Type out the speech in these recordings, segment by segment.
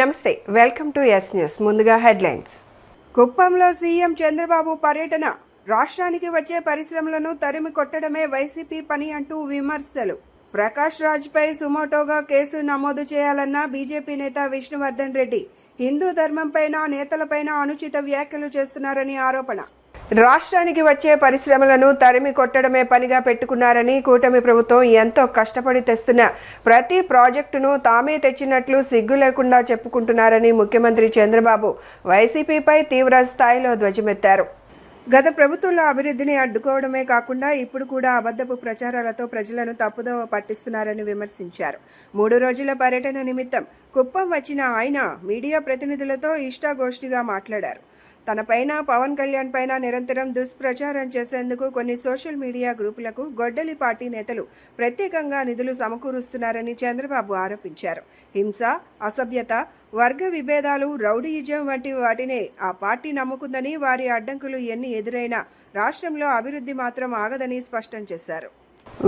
నమస్తే, welcome to yes news. ముందుగా headlines. కుప్పంలో సీఎం చంద్రబాబు పర్యటన. రాష్ట్రానికి వచ్చే పరిశ్రమలను తరిమి కొట్టడమే వైసీపీ పని అంటూ విమర్శలు. ప్రకాష్ రాజ్పై సుమోటోగా కేసు నమోదు చేయాలన్న బీజేపీ నేత విష్ణువర్ధన్ రెడ్డి. హిందూ ధర్మంపైన నేతలపైన అనుచిత వ్యాఖ్యలు చేస్తున్నారని ఆరోపణ. రాష్ట్రానికి వచ్చే పరిశ్రమలను తరిమి కొట్టడమే పనిగా పెట్టుకున్నారని, కూటమి ప్రభుత్వం ఎంతో కష్టపడి తెస్తున్న ప్రతి ప్రాజెక్టును తామే తెచ్చినట్లు సిగ్గు లేకుండా చెప్పుకుంటున్నారని ముఖ్యమంత్రి చంద్రబాబు వైసీపీపై తీవ్ర స్థాయిలో ధ్వజమెత్తారు. గత ప్రభుత్వంలో అభివృద్ధిని అడ్డుకోవడమే కాకుండా ఇప్పుడు కూడా అబద్ధపు ప్రచారాలతో ప్రజలను తప్పుదోవ పట్టిస్తున్నారని విమర్శించారు. 3 రోజుల పర్యటన నిమిత్తం కుప్పం వచ్చిన ఆయన మీడియా ప్రతినిధులతో ఇష్టాగోష్ఠిగా మాట్లాడారు. తనపైన, పవన్ కళ్యాణ్ పైన నిరంతరం దుష్ప్రచారం చేసేందుకు కొన్ని సోషల్ మీడియా గ్రూపులకు గొడ్డలి పార్టీ నేతలు ప్రత్యేకంగా నిధులు సమకూరుస్తున్నారని చంద్రబాబు ఆరోపించారు. హింస, అసభ్యత, వర్గ విభేదాలు, రౌడీయిజం వంటి వాటినే ఆ పార్టీ నమ్ముకుందని, వారి అడ్డంకులు ఎన్ని ఎదురైనా రాష్ట్రంలో అభివృద్ధి మాత్రం ఆగదని స్పష్టం చేశారు.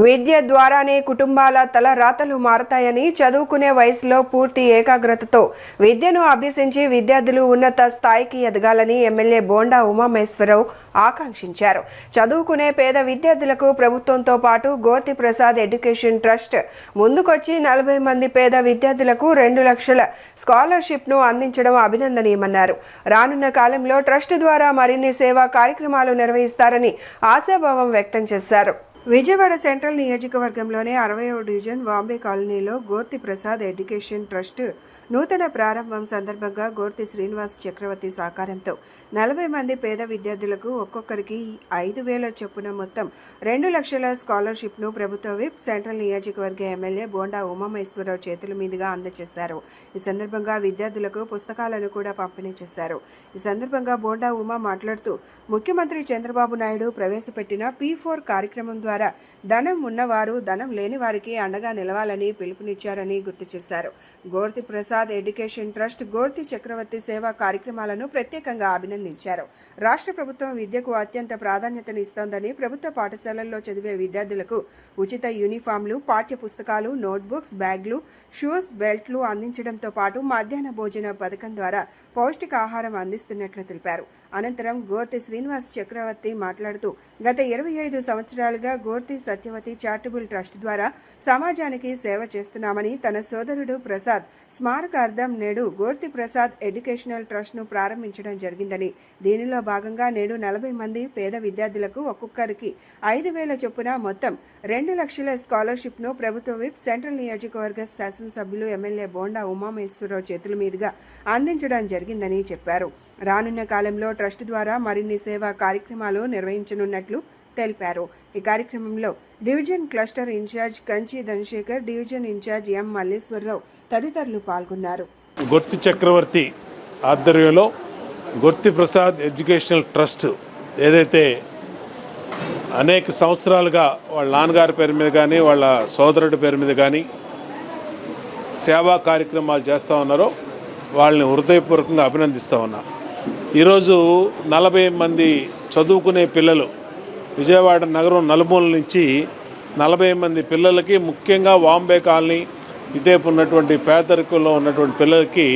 విద్య ద్వారానే కుటుంబాల తల రాతలు మారతాయని, చదువుకునే వయసులో పూర్తి ఏకాగ్రతతో విద్యను అభ్యసించి విద్యార్థులు ఉన్నత స్థాయికి ఎదగాలని ఎమ్మెల్యే బోండా ఉమామహేశ్వరరావు ఆకాంక్షించారు. చదువుకునే పేద విద్యార్థులకు ప్రభుత్వంతో పాటు గోర్తి ప్రసాద్ ఎడ్యుకేషన్ ట్రస్ట్ ముందుకొచ్చి 40 మంది పేద విద్యార్థులకు 2 లక్షల స్కాలర్షిప్ను అందించడం అభినందనీయమన్నారు. రానున్న కాలంలో ట్రస్ట్ ద్వారా మరిన్ని సేవా కార్యక్రమాలు నిర్వహిస్తారని ఆశాభావం వ్యక్తం చేశారు. విజయవాడ సెంట్రల్ నియోజకవర్గంలోని 60వ డివిజన్ వాంబే కాలనీలో గోర్తి ప్రసాద్ ఎడ్యుకేషన్ ట్రస్ట్ నూతన ప్రారంభం సందర్భంగా గోర్తి శ్రీనివాస్ చక్రవర్తి సహకారంతో 40 మంది పేద విద్యార్థులకు ఒక్కొక్కరికి 5,000 చొప్పున మొత్తం 2 లక్షల స్కాలర్షిప్ను ప్రభుత్వ విప్ సెంట్రల్ నియోజకవర్గ ఎమ్మెల్యే బోండా ఉమామహేశ్వరరావు చేతుల మీదుగా అందజేశారు. ఈ సందర్భంగా విద్యార్థులకు పుస్తకాలను కూడా పంపిణీ చేశారు. ఈ సందర్భంగా బోండా ఉమా మాట్లాడుతూ, ముఖ్యమంత్రి చంద్రబాబు నాయుడు ప్రవేశపెట్టిన P4 కార్యక్రమం ద్వారా ధనం ఉన్నవారు ధనం లేని వారికి అండగా నిలవాలని పిలుపునిచ్చారని గుర్తు చేశారు. గోర్తి ప్రసాద్ ఎడ్యుకేషన్ ట్రస్ట్ గోర్తి చక్రవర్తి సేవా కార్యక్రమాలను ప్రత్యేకంగా అభినందించారు. రాష్ట్ర ప్రభుత్వం విద్యకు అత్యంత ప్రాధాన్యతనిస్తోందని, ప్రభుత్వ పాఠశాలల్లో చదివే విద్యార్థులకు ఉచిత యూనిఫామ్లు, పాఠ్య పుస్తకాలు, నోట్బుక్స్, బ్యాగ్లు, షూస్, బెల్ట్లు అందించడంతో పాటు మధ్యాహ్న భోజన పథకం ద్వారా పౌష్టికాహారం అందిస్తున్నట్లు తెలిపారు. అనంతరం గోర్తి శ్రీనివాస్ చక్రవర్తి మాట్లాడుతూ, గత 25 సంవత్సరాలుగా గోర్తి సత్యవతి చారిటబుల్ ట్రస్ట్ ద్వారా సమాజానికి సేవ చేస్తున్నామని, తన సోదరుడు ప్రసాద్ స్మారకార్థం నేడు గోర్తి ప్రసాద్ ఎడ్యుకేషనల్ ట్రస్ట్ను ప్రారంభించడం జరిగిందని, దీనిలో భాగంగా నేడు 40 మంది పేద విద్యార్థులకు ఒక్కొక్కరికి 5,000 చొప్పున మొత్తం 2 లక్షల స్కాలర్షిప్ను ప్రభుత్వ విప్ సెంట్రల్ నియోజకవర్గ శాసనసభ్యులు ఎమ్మెల్యే బోండా ఉమామహేశ్వరరావు చేతుల మీదుగా అందించడం జరిగిందని చెప్పారు. రానున్న కాలంలో ట్రస్ట్ ద్వారా మరిన్ని సేవా కార్యక్రమాలు నిర్వహించనున్నట్లు తెలిపారు. ఈ కార్యక్రమంలో division cluster incharge Kanchi Dhanasekhar, division incharge M Malleswararao తదితరులు పాల్గొన్నారు. గోర్తి చక్రవర్తి ఆధ్వర్యంలో గోర్తి ప్రసాద్ ఎడ్యుకేషనల్ ట్రస్ట్ ఏదైతే అనేక సంవత్సరాలుగా వాళ్ళ నాన్నగారి పేరు మీద కానీ, వాళ్ళ సోదరుడి పేరు మీద కానీ సేవా కార్యక్రమాలు చేస్తూ ఉన్నారో వాళ్ళని హృదయపూర్వకంగా అభినందిస్తూ ఉన్నా. ఈరోజు 40 మంది చదువుకునే పిల్లలు విజయవాడ నగరం నలుమూల నుంచి 40 మంది పిల్లలకి, ముఖ్యంగా వాంబే కాలనీ ఇటేపు ఉన్నటువంటి పేదరికంలో ఉన్నటువంటి పిల్లలకి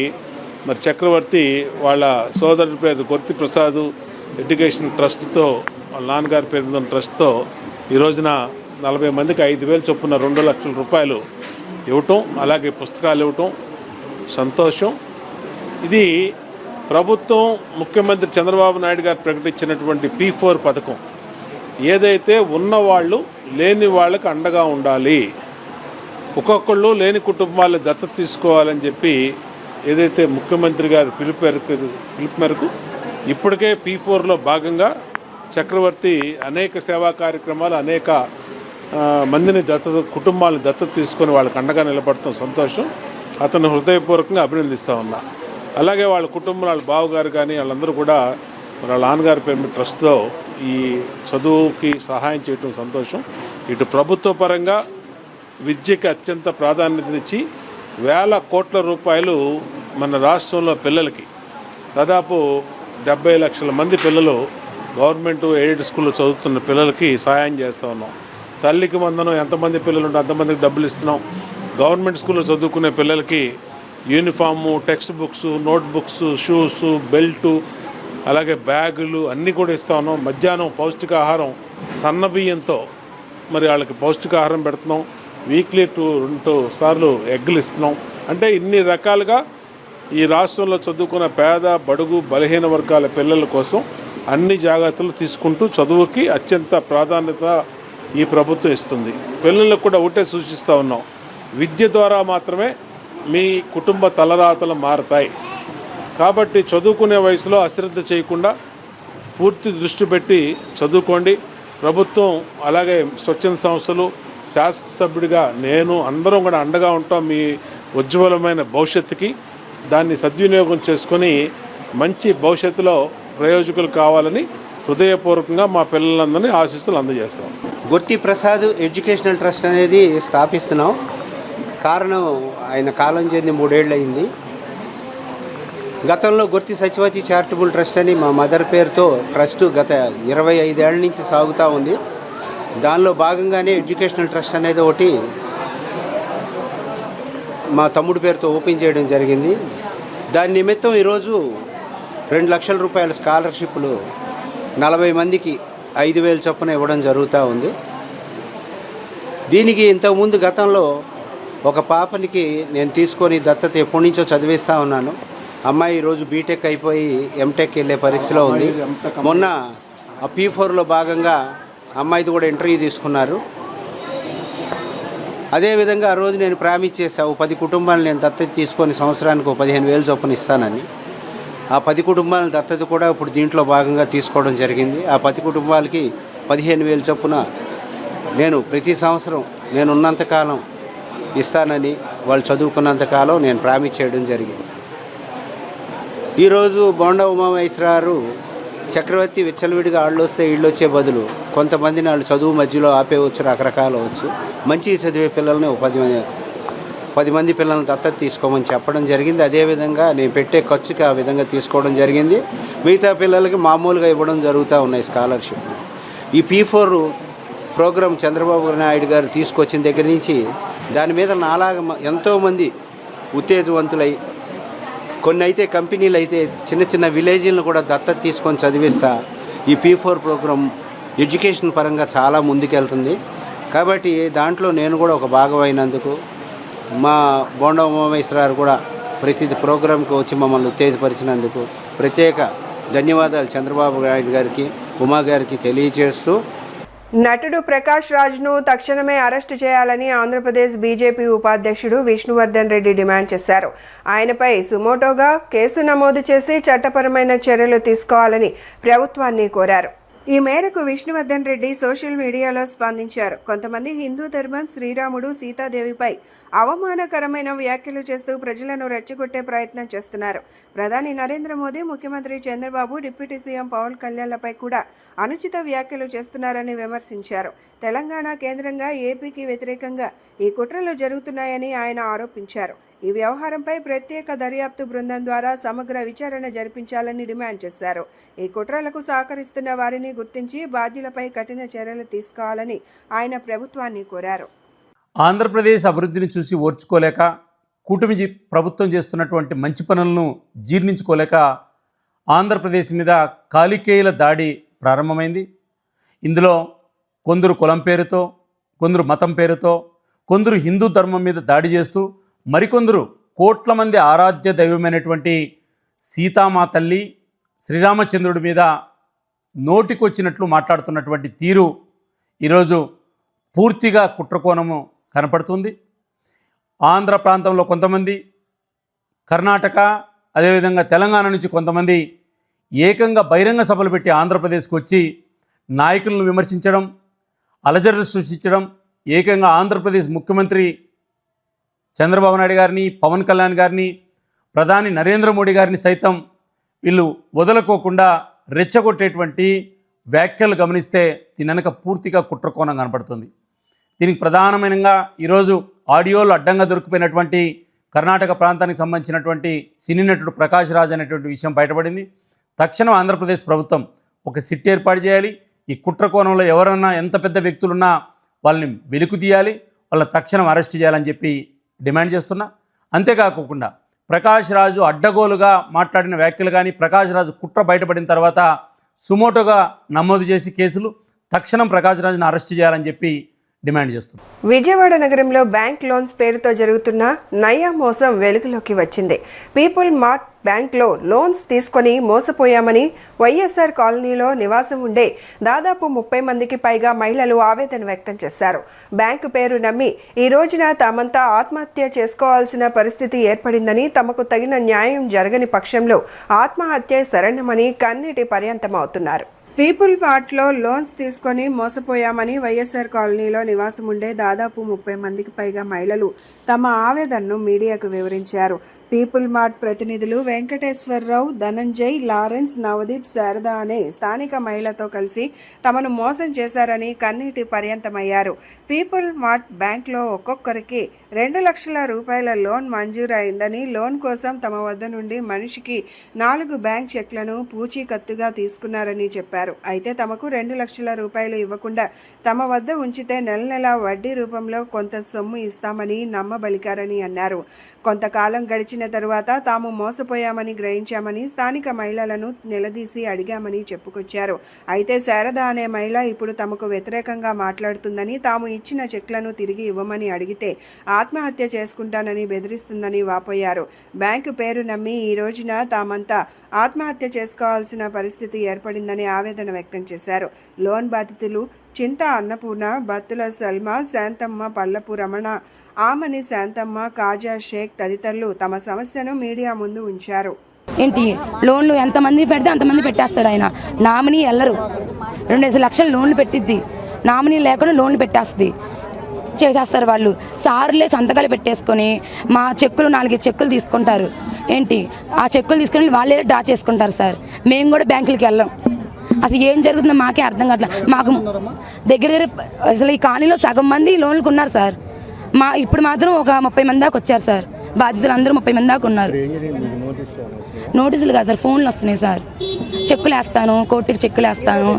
మరి చక్రవర్తి వాళ్ళ సోదరుడి పేరు గోర్తి ప్రసాద్ ఎడ్యుకేషన్ ట్రస్ట్తో, వాళ్ళ నాన్నగారి పేరు మీద ట్రస్ట్తో ఈ రోజున 40 మందికి 5,000 చొప్పున 2 లక్షల రూపాయలు ఇవ్వటం, అలాగే పుస్తకాలు ఇవ్వటం సంతోషం. ఇది ప్రభుత్వం, ముఖ్యమంత్రి చంద్రబాబు నాయుడు గారు ప్రకటించినటువంటి P4 పథకం. ఏదైతే ఉన్నవాళ్ళు లేని వాళ్ళకి అండగా ఉండాలి, ఒక్కొక్కళ్ళు లేని కుటుంబాలు దత్తత తీసుకోవాలని చెప్పి ఏదైతే ముఖ్యమంత్రి గారు పిలుపు మేరకు ఇప్పటికే P4లో భాగంగా చక్రవర్తి అనేక సేవా కార్యక్రమాలు, అనేక మందిని కుటుంబాలను దత్తత తీసుకొని వాళ్ళకి అండగా నిలబడతాం సంతోషం. అతను హృదయపూర్వకంగా అభినందిస్తూ ఉన్నా. అలాగే వాళ్ళ కుటుంబం, వాళ్ళ బావగారు కానీ వాళ్ళందరూ కూడా వాళ్ళ నాన్నగారి పేరు ట్రస్ట్తో ఈ చదువుకి సహాయం చేయటం సంతోషం. ఇటు ప్రభుత్వ పరంగా విద్యకి అత్యంత ప్రాధాన్యతనిచ్చి వేల కోట్ల రూపాయలు మన రాష్ట్రంలో పిల్లలకి, దాదాపు 70 లక్షల మంది పిల్లలు గవర్నమెంట్ ఎయిడెడ్ స్కూల్లో చదువుతున్న పిల్లలకి సహాయం చేస్తూ ఉన్నాం. తల్లికి వందనం, ఎంతమంది పిల్లలు ఉంటే అంతమందికి డబ్బులు ఇస్తున్నాం. గవర్నమెంట్ స్కూల్లో చదువుకునే పిల్లలకి uniform, text books, note books, shoes, belt, అలాగే బ్యాగులు అన్నీ కూడా ఇస్తా ఉన్నాం. మధ్యాహ్నం పౌష్టికాహారం సన్నబియ్యంతో మరి వాళ్ళకి పౌష్టికాహారం పెడుతున్నాం. వీక్లీ 2 సార్లు ఎగ్గులు ఇస్తున్నాం. అంటే ఇన్ని రకాలుగా ఈ రాష్ట్రంలో చదువుకున్న పేద, బడుగు, బలహీన వర్గాల పిల్లల కోసం అన్ని జాగ్రత్తలు తీసుకుంటూ చదువుకి అత్యంత ప్రాధాన్యత ఈ ప్రభుత్వం ఇస్తుంది. పిల్లలకు కూడా ఒకటే సూచిస్తూ ఉన్నాం, విద్య ద్వారా మాత్రమే మీ కుటుంబ తలరాతలు మారతాయి. కాబట్టి చదువుకునే వయసులో అశ్రద్ధ చేయకుండా పూర్తి దృష్టి పెట్టి చదువుకోండి. ప్రభుత్వం అలాగే స్వచ్ఛంద సంస్థలు, శాసనసభ్యుడిగా నేను అందరం కూడా అండగా ఉంటాం మీ ఉజ్వలమైన భవిష్యత్తుకి. దాన్ని సద్వినియోగం చేసుకొని మంచి భవిష్యత్తులో ప్రయోజకులు కావాలని హృదయపూర్వకంగా మా పిల్లలందరినీ ఆశీస్సులు అందజేస్తాం. గుర్తి ప్రసాద్ ఎడ్యుకేషనల్ ట్రస్ట్ అనేది స్థాపిస్తున్నాం. కారణం ఆయన కాలం చెంది 3 ఏళ్ళు అయింది. గతంలో గుర్తి సచివతి చారిటబుల్ ట్రస్ట్ అని మా మదర్ పేరుతో ట్రస్ట్ గత 25 ఏళ్ళ నుంచి సాగుతూ ఉంది. దానిలో భాగంగానే ఎడ్యుకేషనల్ ట్రస్ట్ అనేది ఒకటి మా తమ్ముడి పేరుతో ఓపెన్ చేయడం జరిగింది. దాని నిమిత్తం ఈరోజు 2 లక్షల రూపాయల స్కాలర్షిప్లు 40 మందికి 5,000 చొప్పున ఇవ్వడం జరుగుతూ ఉంది. దీనికి ఇంతకుముందు గతంలో ఒక పాపనికి నేను తీసుకొని దత్తత ఎప్పటి నుంచో చదివిస్తూ ఉన్నాను. అమ్మాయి ఈరోజు బీటెక్ అయిపోయి ఎంటెక్ వెళ్ళే పరిస్థితిలో ఉంది. మొన్న ఆ P4లో భాగంగా అమ్మాయిది కూడా ఇంటర్వ్యూ తీసుకున్నారు. అదేవిధంగా ఆ రోజు నేను ప్రామిస్ చేశాను, 10 కుటుంబాలను నేను దత్తత తీసుకొని సంవత్సరానికి 15,000 చొప్పున ఇస్తానని. ఆ 10 కుటుంబాల దత్తత కూడా ఇప్పుడు దీంట్లో భాగంగా తీసుకోవడం జరిగింది. ఆ 10 కుటుంబాలకి 15,000 చొప్పున నేను ప్రతి సంవత్సరం నేను ఉన్నంతకాలం ఇస్తానని, వాళ్ళు చదువుకున్నంతకాలం నేను ప్రామిస్ చేయడం జరిగింది. ఈరోజు బోండా ఉమామహేశ్వరరావు చక్రవర్తి విచ్చలవిడిగా వాళ్ళు వస్తే వీళ్ళు వచ్చే బదులు కొంతమందిని వాళ్ళు చదువు మధ్యలో ఆపేవచ్చు, రకరకాలు అవచ్చు. మంచిగా చదివే పిల్లల్ని 10 మంది పిల్లల్ని దత్తత తీసుకోమని చెప్పడం జరిగింది. అదేవిధంగా నేను పెట్టే ఖర్చుకి ఆ విధంగా తీసుకోవడం జరిగింది. మిగతా పిల్లలకి మామూలుగా ఇవ్వడం జరుగుతూ ఉన్నాయి స్కాలర్షిప్. ఈ P4 ప్రోగ్రాం చంద్రబాబు నాయుడు గారు తీసుకొచ్చిన దగ్గర నుంచి దాని మీద నాలాగా ఎంతోమంది ఉత్తేజవంతులై, కొన్ని అయితే కంపెనీలు అయితే చిన్న చిన్న విలేజ్లను కూడా దత్తత తీసుకొని చదివిస్తా ఈ P4 ప్రోగ్రాం ఎడ్యుకేషన్ పరంగా చాలా ముందుకెళ్తుంది. కాబట్టి దాంట్లో నేను కూడా ఒక భాగం అయినందుకు మా బోండా ఉమామహేశ్వరరావు కూడా ప్రతి ప్రోగ్రాంకి వచ్చి మమ్మల్ని ఉత్తేజపరిచినందుకు ప్రత్యేక ధన్యవాదాలు చంద్రబాబు నాయుడు గారికి, ఉమా గారికి తెలియజేస్తూ, నటుడు ప్రకాష్ రాజ్ను తక్షణమే అరెస్టు చేయాలని ఆంధ్రప్రదేశ్ బీజేపీ ఉపాధ్యక్షుడు విష్ణువర్ధన్ రెడ్డి డిమాండ్ చేశారు. ఆయనపై సుమోటోగా కేసు నమోదు చేసి చట్టపరమైన చర్యలు తీసుకోవాలని ప్రభుత్వాన్ని కోరారు. ఈ మేరకు విష్ణువర్ధన్ రెడ్డి సోషల్ మీడియాలో స్పందించారు. కొంతమంది హిందూ ధర్మం, శ్రీరాముడు, సీతాదేవిపై అవమానకరమైన వ్యాఖ్యలు చేస్తూ ప్రజలను రెచ్చగొట్టే ప్రయత్నం చేస్తున్నారు. ప్రధాని నరేంద్ర మోదీ, ముఖ్యమంత్రి చంద్రబాబు, డిప్యూటీ సీఎం పవన్ కళ్యాణ్లపై కూడా అనుచిత వ్యాఖ్యలు చేస్తున్నారని విమర్శించారు. తెలంగాణ కేంద్రంగా ఏపీకి వ్యతిరేకంగా ఈ కుట్రలు జరుగుతున్నాయని ఆయన ఆరోపించారు. ఈ వ్యవహారంపై ప్రత్యేక దర్యాప్తు బృందం ద్వారా సమగ్ర విచారణ జరిపించాలని డిమాండ్ చేశారు. ఈ కుట్రలకు సహకరిస్తున్న వారిని గుర్తించి బాధ్యులపై కఠిన చర్యలు తీసుకోవాలని ఆయన ప్రభుత్వాన్ని కోరారు. ఆంధ్రప్రదేశ్ అభివృద్ధిని చూసి ఓర్చుకోలేక, కూటమి ప్రభుత్వం చేస్తున్నటువంటి మంచి పనులను జీర్ణించుకోలేక ఆంధ్రప్రదేశ్ మీద కాలికేయుల దాడి ప్రారంభమైంది. ఇందులో కొందరు కులం పేరుతో, కొందరు మతం పేరుతో, కొందరు హిందూ ధర్మం మీద దాడి చేస్తూ, మరికొందరు కోట్ల మంది ఆరాధ్య దైవమైనటువంటి సీతామా తల్లి, శ్రీరామచంద్రుడి మీద నోటికొచ్చినట్లు మాట్లాడుతున్నటువంటి తీరు ఈరోజు పూర్తిగా కుట్రకోణము కనపడుతుంది. ఆంధ్ర ప్రాంతంలో కొంతమంది, కర్ణాటక, అదేవిధంగా తెలంగాణ నుంచి కొంతమంది ఏకంగా బహిరంగ సభలు పెట్టి ఆంధ్రప్రదేశ్కి వచ్చి నాయకులను విమర్శించడం, అలజడులు సృష్టించడం, ఏకంగా ఆంధ్రప్రదేశ్ ముఖ్యమంత్రి చంద్రబాబు నాయుడు గారిని, పవన్ కళ్యాణ్ గారిని, ప్రధాని నరేంద్ర మోడీ గారిని సైతం వీళ్ళు వదలకోకుండా రెచ్చగొట్టేటువంటి వ్యాఖ్యలు గమనిస్తే దీని వెనక పూర్తిగా కుట్రకోణం కనపడుతుంది. దీనికి ప్రధానమైనగా ఈరోజు ఆడియోలు అడ్డంగా దొరికిపోయినటువంటి కర్ణాటక ప్రాంతానికి సంబంధించినటువంటి సినీ నటుడు ప్రకాష్ రాజ్ అనేటువంటి విషయం బయటపడింది. తక్షణం ఆంధ్రప్రదేశ్ ప్రభుత్వం ఒక సిట్ ఏర్పాటు చేయాలి. ఈ కుట్రకోణంలో ఎవరన్నా ఎంత పెద్ద వ్యక్తులున్నా వాళ్ళని వెలుకు తీయాలి, వాళ్ళని తక్షణం అరెస్ట్ చేయాలని చెప్పి డిమాండ్ చేస్తున్నా. అంతేకాకుండా ప్రకాష్ రాజు అడ్డగోలుగా మాట్లాడిన వ్యాఖ్యలు కానీ, ప్రకాష్ రాజు కుట్ర బయటపడిన తర్వాత సుమోటోగా నమోదు చేసి కేసులు తక్షణం ప్రకాష్ రాజును అరెస్ట్ చేయాలని చెప్పి డిమాండ్ చేస్తుంది. విజయవాడ నగరంలో బ్యాంక్ లోన్స్ పేరుతో జరుగుతున్న నయా మోసం వెలుగులోకి వచ్చింది. పీపుల్ మార్ట్ బ్యాంక్లో లోన్స్ తీసుకొని మోసపోయామని వైఎస్ఆర్ కాలనీలో నివాసం ఉండే దాదాపు 30 మందికి పైగా మహిళలు ఆవేదన వ్యక్తం చేశారు. బ్యాంకు పేరు నమ్మి ఈ రోజున తామంతా ఆత్మహత్య చేసుకోవాల్సిన పరిస్థితి ఏర్పడిందని, తమకు తగిన న్యాయం జరగని పక్షంలో ఆత్మహత్య శరణమని కన్నీటి పర్యంతమవుతున్నారు. పీపుల్ మార్ట్లో లోన్స్ తీసుకొని మోసపోయామని వైఎస్ఆర్ కాలనీలో నివాసం ఉండే దాదాపు 30 మందికి పైగా మహిళలు తమ ఆవేదనను మీడియాకు వివరించారు. పీపుల్ మార్ట్ ప్రతినిధులు వెంకటేశ్వరరావు, ధనంజయ్, లారెన్స్, నవదీప్, శారద అనే స్థానిక మహిళతో కలిసి తమను మోసం చేశారని కన్నీటి పర్యంతమయ్యారు. పీపుల్ మార్ట్ బ్యాంక్లో ఒక్కొక్కరికి 2 లక్షల రూపాయల లోన్ మంజూరు అయిందని, లోన్ కోసం తమ వద్ద నుండి మనిషికి 4 బ్యాంక్ చెక్లను పూచీకత్తుగా తీసుకున్నారని చెప్పారు. అయితే తమకు 2 లక్షల రూపాయలు ఇవ్వకుండా తమ వద్ద ఉంచితే నెల నెలా వడ్డీ రూపంలో కొంత సొమ్ము ఇస్తామని నమ్మబలికారని అన్నారు. కొంతకాలం గడిచిన తరువాత తాము మోసపోయామని గ్రహించామని స్థానిక మహిళలను నిలదీసి అడిగామని చెప్పుకొచ్చారు. అయితే శారద అనే మహిళ ఇప్పుడు తమకు వ్యతిరేకంగా మాట్లాడుతుందని, తాము ఇచ్చిన చెక్లను తిరిగి ఇవ్వమని అడిగితే ఆత్మహత్య చేసుకుంటానని బెదిరిస్తుందని వాపోయారు. బ్యాంకు పేరు నమ్మి ఈ రోజున తామంతా ఆత్మహత్య చేసుకోవాల్సిన పరిస్థితి ఏర్పడిందని ఆవేదన వ్యక్తం చేశారు. లోన్ బాధితులు చింత అన్నపూర్ణ, బత్తుల సల్మా, శాంతమ్మ, పల్లపు రమణ, ఆమని శాంతమ్మ, కాజా షేక్ తదితరులు తమ సమస్యను మీడియా ముందు ఉంచారు. ఏంటి లోన్లు ఎంతమంది పెడితే అంతమంది పెట్టేస్తాడు ఆయన. నామినీ ఎల్లరు 2 లక్షలు లోన్లు పెట్టిద్ది, నామినీ లేకుండా లోన్లు పెట్టేస్తుంది, చేసేస్తారు వాళ్ళు. సార్లే సంతకాలు పెట్టేసుకొని మా చెక్కులు 4 చెక్కులు తీసుకుంటారు. ఏంటి ఆ చెక్కులు తీసుకుని వాళ్ళే డ్రా చేసుకుంటారు సార్. మేము కూడా బ్యాంకులకి వెళ్ళాం. అసలు ఏం జరుగుతుందో మాకే అర్థం కావట్లేదు. మాకు దగ్గర అసలు ఈ కాలనీలో సగం మంది లోన్లకు ఉన్నారు సార్. ఇప్పుడు మాత్రం ఒక 30 మంది దాకా వచ్చారు సార్. బాధితులు అందరూ 30 మంది దాకా ఉన్నారు. నోటీసులు కాదు సార్, ఫోన్లు వస్తున్నాయి సార్. చెక్కులు వేస్తాను, కోర్టుకి చెక్కులు వేస్తాను.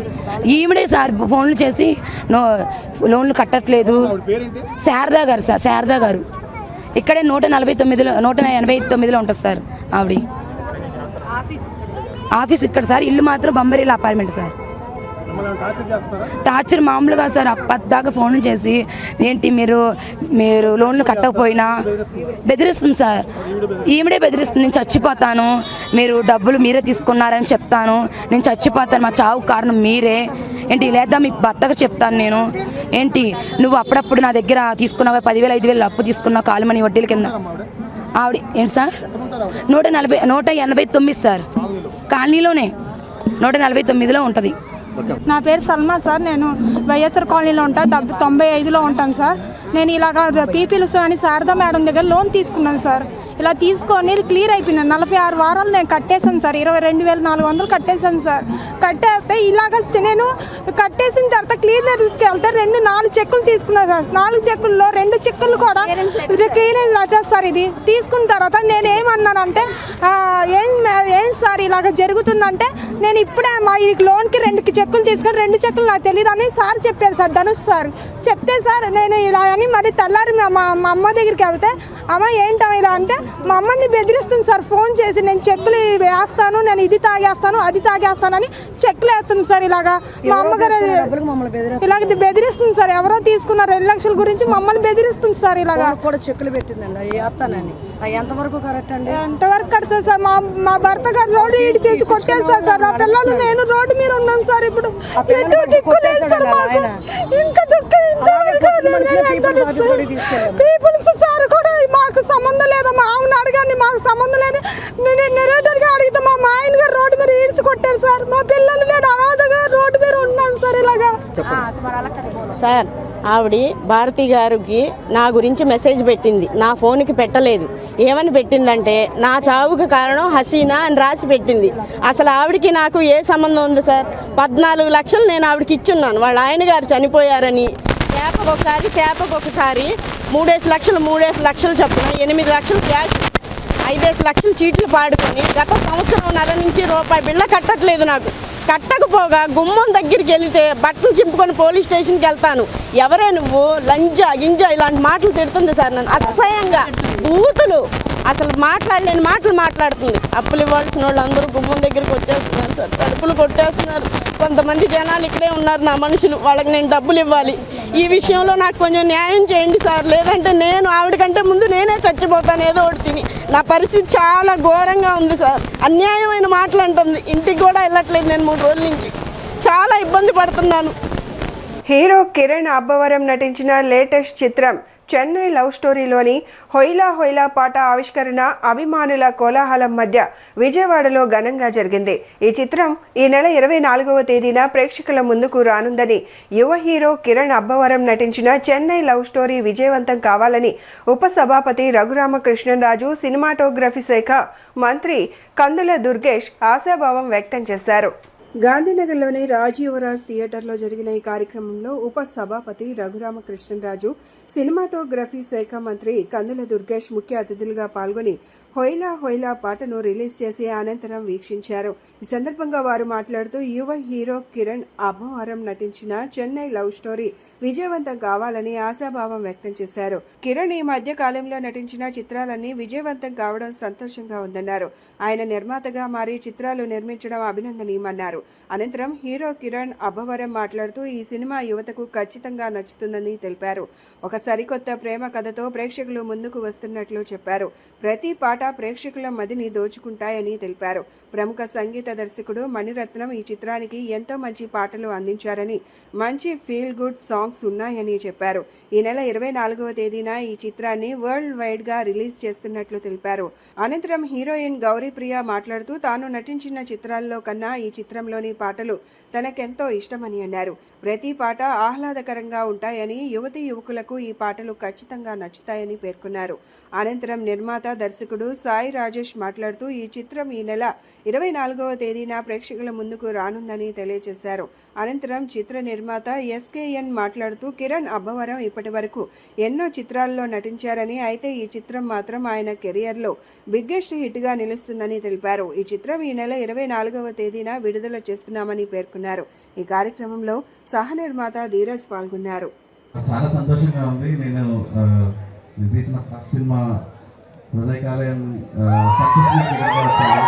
ఈవిడే సార్ ఫోన్లు చేసి లోన్లు కట్టట్లేదు. శారదా గారు సార్, శారదా గారు ఇక్కడే 189లో ఉంటుంది సార్. ఆవిడ ఆఫీస్ ఇక్కడ సార్. ఇల్లు మాత్రం బొంబరీల అపార్ట్మెంట్ సార్. టార్చర్ మామూలుగా సార్. అప్పటిదాకా ఫోన్లు చేసి ఏంటి మీరు లోన్లు కట్టకపోయినా బెదిరిస్తుంది సార్. ఈవిడే బెదిరిస్తుంది. నేను చచ్చిపోతాను, మీరు డబ్బులు మీరే తీసుకున్నారని చెప్తాను, నేను చచ్చిపోతాను, మా చావు కారణం మీరే ఏంటి, లేదా మీ భర్తకు చెప్తాను నేను. ఏంటి నువ్వు అప్పుడప్పుడు నా దగ్గర తీసుకున్నావు 10,000 5,000 అప్పు తీసుకున్నావు కాలుమని వడ్డీల కింద. ఆవిడ ఏంటి సార్ 189 సార్. కాలనీలోనే 149లో ఉంటుంది. నా పేరు సల్మా సార్. నేను వైఎస్ఆర్ కాలనీలో ఉంటాను. 95లో ఉంటాను సార్. నేను ఇలాగ పీపీఎల్స్ అని శారదా మేడం దగ్గర లోన్ తీసుకున్నాను సార్. ఇలా తీసుకొని క్లియర్ అయిపోయినాను. 46 వారాలు నేను కట్టేశాను సార్. 22,400 కట్టేశాను సార్. కట్టేస్తే ఇలాగ నేను కట్టేసిన తర్వాత క్లియర్ తీసుకెళ్తే 4 చెక్కులు తీసుకున్నాను సార్. 4 చెక్కుల్లో 2 చెక్కులు కూడా క్లియరెన్స్ లెటర్ సార్. ఇది తీసుకున్న తర్వాత నేను ఏమన్నానంటే ఏం సార్ ఇలాగ జరుగుతుందంటే, నేను ఇప్పుడే మా ఈ లోన్కి 2 చెక్కులు తీసుకొని 2 చెక్కులు నాకు తెలియదు అని సార్ చెప్పారు సార్, ధనుష్ సార్ చెప్తే సార్ నేను ఇలా అని మరి తెల్లారి మా అమ్మ దగ్గరికి వెళ్తే అమ్మ ఏంటో ఇలా అంటే మా అమ్మని బెదిరిస్తుంది సార్ ఫోన్ చేసి. నేను చెక్కులు వేస్తాను, నేను ఇది తాగేస్తాను అది తాగేస్తానని చెక్కులు వేస్తుంది సార్. ఇలాగా మా అమ్మగారు ఇలాగ బెదిరిస్తుంది సార్. ఎవరో తీసుకున్న 2 లక్షల గురించి మమ్మల్ని బెదిరిస్తుంది సార్. ఇలాగా కూడా చెక్కులు పెట్టిందండి, వేస్తానని. ఎంతవరకు కరెక్ట్ అండి? ఎంతవరకు కడతారు సార్? మా భర్త గారు రోడ్డు ఈడి చేసి కొట్టేస్తారు సార్. నా పిల్లలు నేను రోడ్డు మీద ఉన్నాను సార్. ఇప్పుడు ఎటు దిక్కు లేదు సార్ మాకు. ఇంకా పీపుల్స్ సార్ కూడా మాకు సంబంధం లేదు. మా ఆవును అడగండి, మాకు సంబంధం లేదు. నేను నెరేటర్గా అడిగితే మా ఆయన గారు రోడ్డు మీద ఈడ్చి కొట్టారు సార్. మా పిల్లలు నేను అనాథగా రోడ్డు మీద ఉన్నాను సార్. ఇలాగా సార్ ఆవిడ భారతి గారికి నా గురించి మెసేజ్ పెట్టింది, నా ఫోన్కి పెట్టలేదు. ఏమని పెట్టిందంటే నా చావుకి కారణం హసీనా అని రాసి పెట్టింది. అసలు ఆవిడకి నాకు ఏ సంబంధం ఉంది సార్? 14 లక్షలు నేను ఆవిడకి ఇచ్చున్నాను. వాళ్ళ ఆయన గారు చనిపోయారని చేపకొకసారి 3 లక్షలు చొప్పున 8 లక్షలు క్యాష్, 5 లక్షలు చీట్లు పాడుకొని గత సంవత్సరంన్నర నుంచి రూపాయి బిళ్ళ కట్టట్లేదు. నాకు కట్టకపోగా గుమ్మం దగ్గరికి వెళితే బట్టలు చింపుకొని పోలీస్ స్టేషన్కి వెళ్తాను. ఎవరే నువ్వు లంజా గింజా ఇలాంటి మాటలు తిడుతుంది సార్ నన్ను అసహ్యంగా. బూతులు అసలు మాట్లాడలేని మాటలు మాట్లాడుతుంది. అప్పులు ఇవ్వాల్సిన వాళ్ళు అందరూ గుమ్మం దగ్గరికి వచ్చేస్తున్నారు సార్, తలుపులు కొట్టేస్తున్నారు. కొంతమంది జనాలు ఇక్కడే ఉన్నారు, నా మనుషులు, వాళ్ళకి నేను డబ్బులు ఇవ్వాలి. ఈ విషయంలో నాకు కొంచెం న్యాయం చేయండి సార్, లేదంటే నేను ఆవిడకంటే ముందు నేనే చచ్చిపోతాను ఏదో ఒకటి తిని. నా పరిస్థితి చాలా ఘోరంగా ఉంది సార్. అన్యాయమైన మాటలు అంటుంది. ఇంటికి కూడా వెళ్ళట్లేదు నేను 3 రోజుల నుంచి, చాలా ఇబ్బంది పడుతున్నాను. హీరో కిరణ్ అబ్బవరం నటించిన లేటెస్ట్ చిత్రం చెన్నై లవ్ స్టోరీలోని హొయిలా హొయిలా పాట ఆవిష్కరణ అభిమానుల కోలాహలం మధ్య విజయవాడలో ఘనంగా జరిగింది. ఈ చిత్రం ఈ నెల 24వ తేదీన ప్రేక్షకుల ముందుకు రానుందని యువ హీరో కిరణ్ అబ్బవరం నటించిన చెన్నై లవ్ స్టోరీ విజయవంతం కావాలని ఉపసభాపతి రఘురామకృష్ణరాజు, సినిమాటోగ్రఫీ శాఖ మంత్రి కందుల దుర్గేష్ ఆశాభావం వ్యక్తం చేశారు. గాంధీనగర్లోని రాజీవరాజ్ థియేటర్లో జరిగిన ఈ కార్యక్రమంలో ఉప సభాపతి రఘురామకృష్ణరాజు, సినిమాటోగ్రఫీ శాఖ మంత్రి కందుల దుర్గేష్ ముఖ్య అతిథులుగా పాల్గొని హొయిలా హొయిలా పాటను రిలీజ్ చేసి అనంతరం వీక్షించారు. ఈ సందర్భంగా వారు మాట్లాడుతూ యువ హీరో కిరణ్ అబ్బవరం నటించిన చెన్నై లవ్ స్టోరీ విజయవంతం కావాలని ఆశాభావం వ్యక్తం చేశారు. కిరణ్ ఈ మధ్య కాలంలో నటించిన చిత్రాలన్నీ విజయవంతం కావడం సంతోషంగా ఉందన్నారు. ఆయన నిర్మాతగా మారి చిత్రాలు నిర్మించడం అభినందనీయమన్నారు. అనంతరం హీరో కిరణ్ అబ్బవరం మాట్లాడుతూ ఈ సినిమా యువతకు ఖచ్చితంగా నచ్చుతుందని తెలిపారు. ఒక సరికొత్త ప్రేమ కథతో ప్రేక్షకులు ముందుకు వస్తున్నట్లు చెప్పారు. ప్రతి పాట ప్రేక్షకుల మదిని దోచుకుంటాయని తెలిపారు. ప్రముఖ సంగీత దర్శకుడు మణిరత్నం ఈ చిత్రానికి ఎంతో మంచి పాటలు అందించారని, మంచి ఫీల్ గుడ్ సాంగ్స్ ఉన్నాయని చెప్పారు. ఈ నెల 24వ తేదీన ఈ చిత్రాన్ని వరల్డ్ వైడ్ గా రిలీజ్ చేస్తున్నట్లు తెలిపారు. అనంతరం హీరోయిన్ గౌరీప్రియ మాట్లాడుతూ తాను నటించిన చిత్రాల్లో కన్నా ఈ చిత్రంలోని పాటలు తనకెంతో ఇష్టమని అన్నారు. ప్రతి పాట ఆహ్లాదకరంగా ఉంటాయని, యువతీ యువకులకు ఈ పాటలు ఖచ్చితంగా నచ్చుతాయని పేర్కొన్నారు. అనంతరం నిర్మాత దర్శకుడు సాయి రాజేష్ మాట్లాడుతూ ఈ చిత్రం ఈ నెల 24వ తేదీన ప్రేక్షకుల ముందుకు రానుందని తెలియజేశారు. అనంతరం చిత్ర నిర్మాత ఎస్కేఎన్ మాట్లాడుతూ కిరణ్ అబ్బవరం ఇప్పటి వరకు ఎన్నో చిత్రాల్లో నటించారని, అయితే ఈ చిత్రం మాత్రం ఆయన కెరియర్లో బిగ్గెస్ట్ హిట్ గా నిలుస్తుందని తెలిపారు. ఈ చిత్రం ఈ నెల 24వ తేదీన విడుదల చేస్తున్నామని పేర్కొన్నారు. ఈ కార్యక్రమంలో సహ నిర్మాత ధీరజ్ పాల్గొన్నారు. చాలా సంతోషంగా ఉంది. నేను తీసిన ఫస్ట్ సినిమా హృదయకాలయం సక్సెస్ఫుల్ వచ్చాను.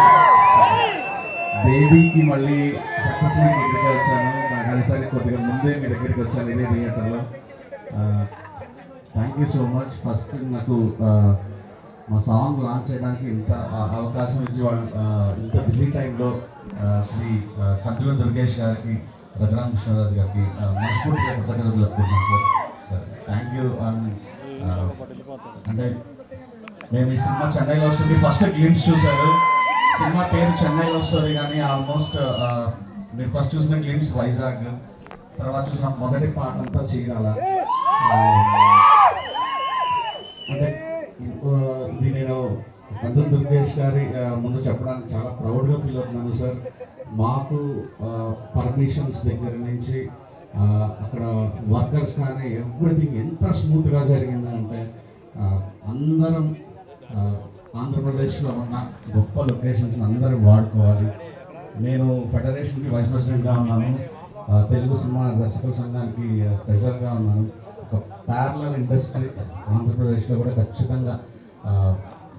బేబీకి మళ్ళీ సక్సెస్ఫుల్ దగ్గరికి వచ్చాను. నాకు అదిసారి కొద్దిగా ముందే మీ దగ్గరికి వచ్చాను ఇదే థియేటర్లో. Thank you so much. First నాకు మా సాంగ్ లాంచ్ చేయడానికి ఇంత అవకాశం ఇచ్చి వాళ్ళు ఇంత బిజీ టైంలో శ్రీ కందుల దుర్గేష్ గారికి, రఘురామకృష్ణరాజు గారికి మనస్ఫూర్తిగా కృతజ్ఞతలు చెప్పుకుంటున్నాను సార్. Thank you. అంటే మేము ఈ cinema Chennai love story first glimpse చూశారు. సినిమా పేరు చెన్నై లవ్ స్టోరీ, కానీ ఆల్మోస్ట్ మీరు ఫస్ట్ చూసిన గ్లిమ్స్ వైజాగ్, తర్వాత చూసిన మొదటి పాట అంతా చీరాల. అంటే ఇది నేను కందుల దుర్గేష్ గారి ముందు చెప్పడానికి చాలా ప్రౌడ్గా ఫీల్ అవుతున్నాను సార్. మాకు పర్మిషన్స్ దగ్గర నుంచి అక్కడ వర్కర్స్ కానీ ఎవ్రీథింగ్ ఎంత స్మూత్గా జరిగిందంటే అందరం ఆంధ్రప్రదేశ్లో ఉన్న గొప్ప లొకేషన్స్ని అందరూ వాడుకోవాలి. నేను ఫెడరేషన్కి వైస్ ప్రెసిడెంట్గా ఉన్నాను, తెలుగు సినిమా దర్శకుల సంఘానికి ట్రెజరర్గా ఉన్నాను. ఒక ప్యారలల్ ఇండస్ట్రీ ఆంధ్రప్రదేశ్లో కూడా ఖచ్చితంగా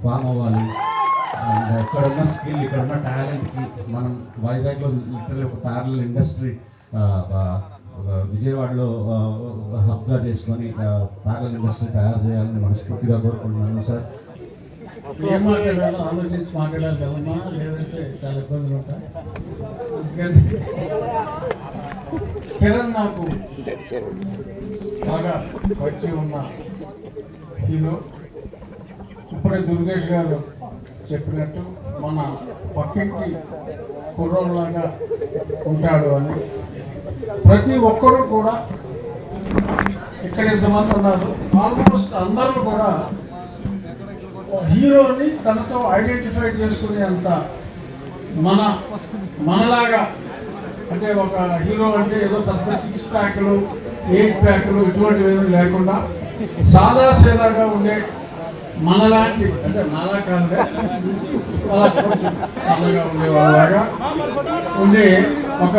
ఫామ్ అవ్వాలి. అండ్ ఇక్కడున్న స్కిల్, ఇక్కడున్న టాలెంట్కి మనం వైజాగ్లో లిటరల్లీ ఒక ప్యారలల్ ఇండస్ట్రీ విజయవాడలో హబ్గా చేసుకొని ప్యారలల్ ఇండస్ట్రీ తయారు చేయాలని మనస్ఫూర్తిగా కోరుకుంటున్నాను సార్. ఏం మాట్లాడాలో ఆలోచించి మాట్లాడాలి కదమ్మా, లేదంటే చాలా ఇబ్బందులు ఉంటాయి. ఎందుకంటే కిరణ్ నాకు బాగా వచ్చి ఉన్న హీరో. ఇప్పుడే దుర్గేష్ గారు చెప్పినట్టు మన పక్కింటి కుర్రోళ్ళలాగా ఉంటాడు అని ప్రతి ఒక్కరూ కూడా, ఇక్కడ ఇంతమంది ఉన్నారు, ఆల్మోస్ట్ అందరూ కూడా హీరోని తనతో ఐడెంటిఫై చేసుకునేంత మనలాగా, అంటే ఒక హీరో అంటే ఏదో పెద్ద 6 ప్యాక్లు 8 ప్యాక్లు ఇటువంటివి ఏమీ లేకుండా సాదాసీదాగా ఉండే మనలాంటి, అంటే నాలా కాదు అలా కొంచెం చల్లగా ఉండే వాళ్ళలాగా ఉండే ఒక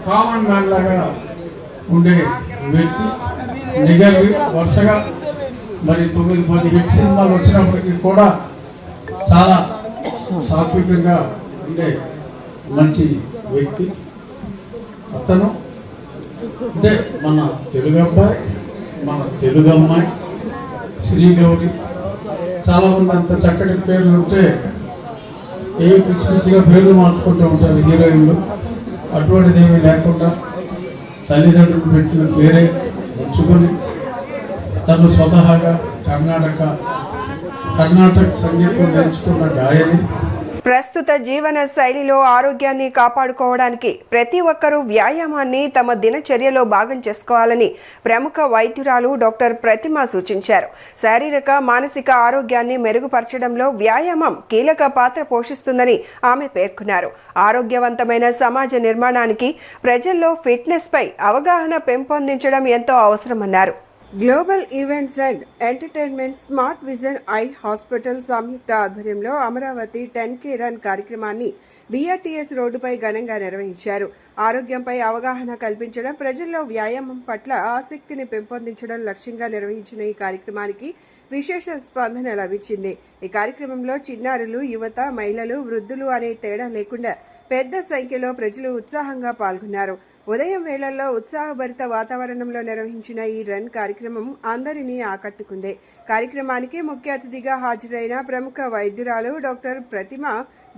కామన్ మ్యాన్ లాగా ఉండే వ్యక్తి. నిగర్వి వరుసగా మరి 9-10 హిట్ సినిమాలు వచ్చినప్పటికీ కూడా చాలా సాత్వికంగా ఉండే మంచి వ్యక్తి అతను. అంటే మన తెలుగు అబ్బాయి, మన తెలుగు అమ్మాయి శ్రీగౌరి, చాలామంది అంత చక్కటి పేర్లు ఉంటే ఏ పిచ్చి పిచ్చిగా పేర్లు మార్చుకుంటూ ఉంటారు హీరోయిన్లు. అటువంటిది ఏమీ లేకుండా తల్లిదండ్రులు పెట్టిన పేరే ఉంచుకొని తను స్వతహాగా కర్ణాటక సంగీతం నేర్చుకున్న గాయని. ప్రస్తుత జీవన శైలిలో ఆరోగ్యాన్ని కాపాడుకోవడానికి ప్రతి ఒక్కరూ వ్యాయామాన్ని తమ దినచర్యలో భాగం చేసుకోవాలని ప్రముఖ వైద్యురాలు డాక్టర్ ప్రతిమ సూచించారు. శారీరక మానసిక ఆరోగ్యాన్ని మెరుగుపరచడంలో వ్యాయామం కీలక పాత్ర పోషిస్తుందని ఆమె పేర్కొన్నారు. ఆరోగ్యవంతమైన సమాజ నిర్మాణానికి ప్రజల్లో ఫిట్నెస్ పై అవగాహన పెంపొందించడం ఎంతో అవసరమన్నారు. Global events and entertainment smart vision eye hospital సంయుక్త ఆధ్వర్యంలో అమరావతి 10K రన్ కార్యక్రమాన్ని BRTS రోడ్డుపై ఘనంగా నిర్వహించారు. ఆరోగ్యంపై అవగాహన కల్పించడం, ప్రజల్లో వ్యాయామం పట్ల ఆసక్తిని పెంపొందించడం లక్ష్యంగా నిర్వహించిన ఈ కార్యక్రమానికి విశేష స్పందన లభించింది. ఈ కార్యక్రమంలో చిన్నారులు, యువత, మహిళలు, వృద్ధులు అనే తేడా లేకుండా పెద్ద సంఖ్యలో ప్రజలు ఉత్సాహంగా పాల్గొన్నారు. ఉదయం వేళల్లో ఉత్సాహభరిత వాతావరణంలో నిర్వహించిన ఈ రన్ కార్యక్రమం అందరినీ ఆకట్టుకుంది. కార్యక్రమానికి ముఖ్య అతిథిగా హాజరైన ప్రముఖ వైద్యురాలు డాక్టర్ ప్రతిమ